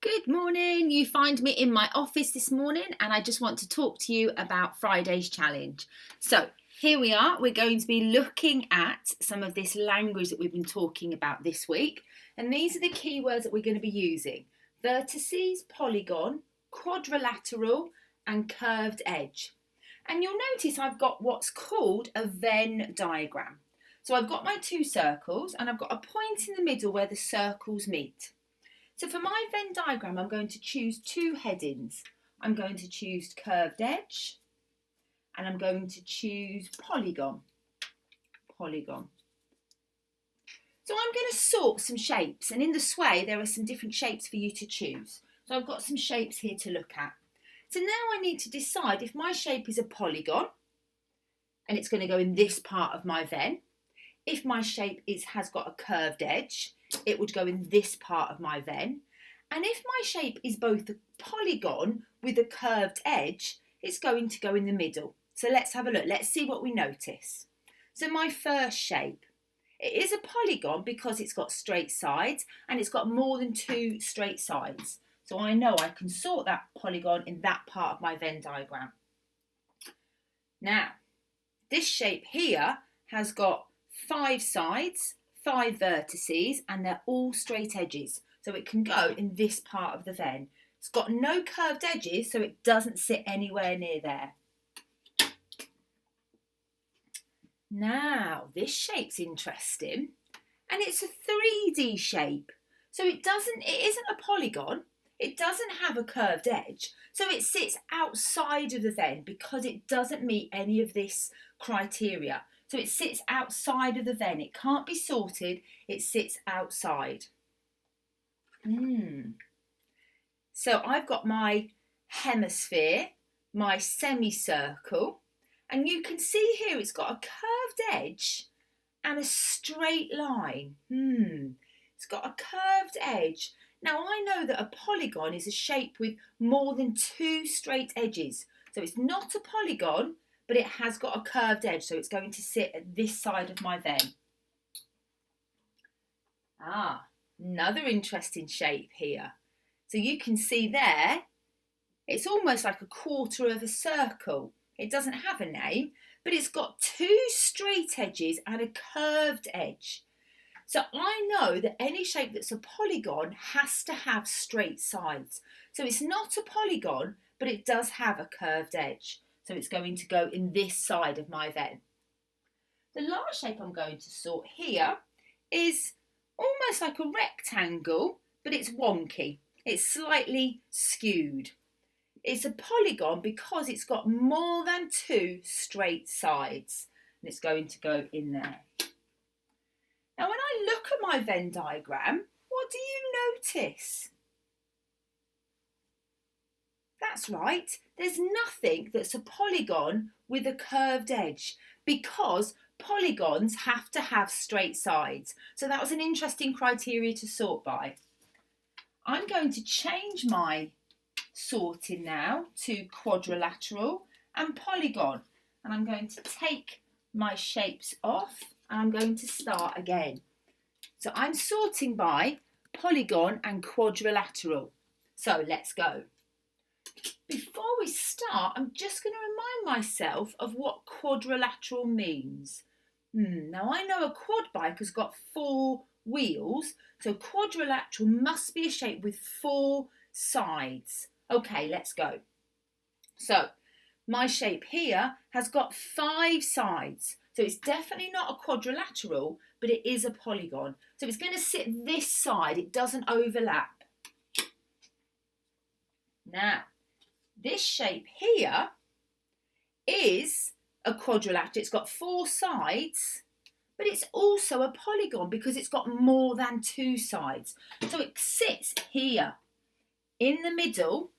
Good morning. You find me in my office this morning and I just want to talk to you about Friday's challenge. So here we are. We're going to be looking at some of this language that we've been talking about this week. And these are the keywords that we're going to be using. Vertices, polygon, quadrilateral and curved edge. And you'll notice I've got what's called a Venn diagram. So I've got my two circles and I've got a point in the middle where the circles meet. So for my Venn diagram, I'm going to choose two headings. I'm going to choose curved edge and I'm going to choose polygon. Polygon. So I'm going to sort some shapes, and in the sway there are some different shapes for you to choose. So I've got some shapes here to look at. So now I need to decide if my shape is a polygon and it's going to go in this part of my Venn. If my shape has got a curved edge, it would go in this part of my Venn. And if my shape is both a polygon with a curved edge, it's going to go in the middle. So let's have a look. Let's see what we notice. So my first shape, it is a polygon because it's got straight sides and it's got more than two straight sides. So I know I can sort that polygon in that part of my Venn diagram. Now, this shape here has got 5 sides, 5 vertices, and they're all straight edges. So it can go in this part of the Venn. It's got no curved edges, so it doesn't sit anywhere near there. Now, this shape's interesting, and it's a 3D shape. So it isn't a polygon, it doesn't have a curved edge, so it sits outside of the Venn because it doesn't meet any of this criteria. So it sits outside of the Venn. It can't be sorted. It sits outside. So I've got my hemisphere, my semicircle, and you can see here it's got a curved edge and a straight line. It's got a curved edge. Now I know that a polygon is a shape with more than 2 straight edges. So it's not a polygon, but it has got a curved edge, so it's going to sit at this side of my Venn. Another interesting shape here. So you can see there, it's almost like a quarter of a circle. It doesn't have a name, but it's got 2 straight edges and a curved edge. So I know that any shape that's a polygon has to have straight sides. So it's not a polygon, but it does have a curved edge. So it's going to go in this side of my Venn. The last shape I'm going to sort here is almost like a rectangle, but it's wonky. It's slightly skewed. It's a polygon because it's got more than 2 straight sides, and it's going to go in there. Now, when I look at my Venn diagram, what do you notice? That's right, there's nothing that's a polygon with a curved edge because polygons have to have straight sides. So that was an interesting criteria to sort by. I'm going to change my sorting now to quadrilateral and polygon, and I'm going to take my shapes off and I'm going to start again. So I'm sorting by polygon and quadrilateral. So let's go. Before we start, I'm just going to remind myself of what quadrilateral means. Now I know a quad bike has got 4 wheels, so quadrilateral must be a shape with 4 sides. Okay, let's go. So my shape here has got 5 sides, so it's definitely not a quadrilateral, but it is a polygon. So it's going to sit this side, it doesn't overlap. Now, this shape here is a quadrilateral. It's got 4 sides, but it's also a polygon because it's got more than 2 sides. So it sits here in the middle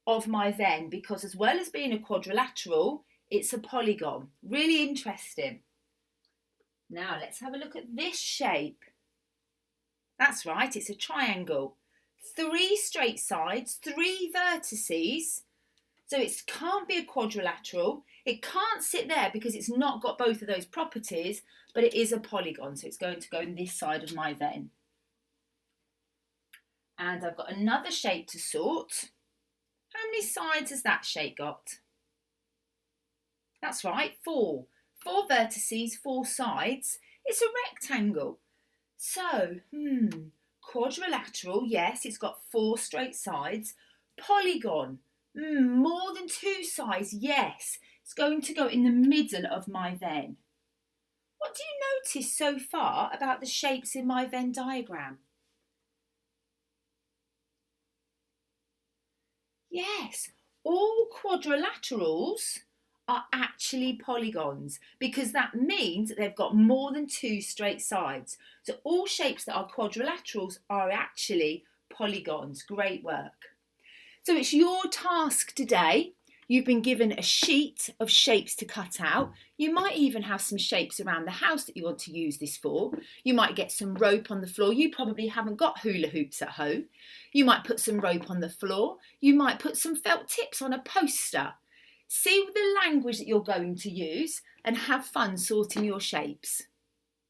of my Venn because as well as being a quadrilateral, it's a polygon. Really interesting. Now let's have a look at this shape. That's right, it's a triangle. 3 straight sides, 3 vertices. So it can't be a quadrilateral. It can't sit there because it's not got both of those properties, but it is a polygon. So it's going to go in this side of my Venn. And I've got another shape to sort. How many sides has that shape got? That's right, 4. 4 vertices, 4 sides. It's a rectangle. So, quadrilateral, yes, it's got 4 straight sides. Polygon, more than 2 sides, yes. It's going to go in the middle of my Venn. What do you notice so far about the shapes in my Venn diagram? Yes, all quadrilaterals are actually polygons because that means that they've got more than 2 straight sides. So all shapes that are quadrilaterals are actually polygons. Great work. So it's your task today. You've been given a sheet of shapes to cut out. You might even have some shapes around the house that you want to use this for. You might get some rope on the floor. You probably haven't got hula hoops at home. You might put some rope on the floor. You might put some felt tips on a poster. See the language that you're going to use and have fun sorting your shapes.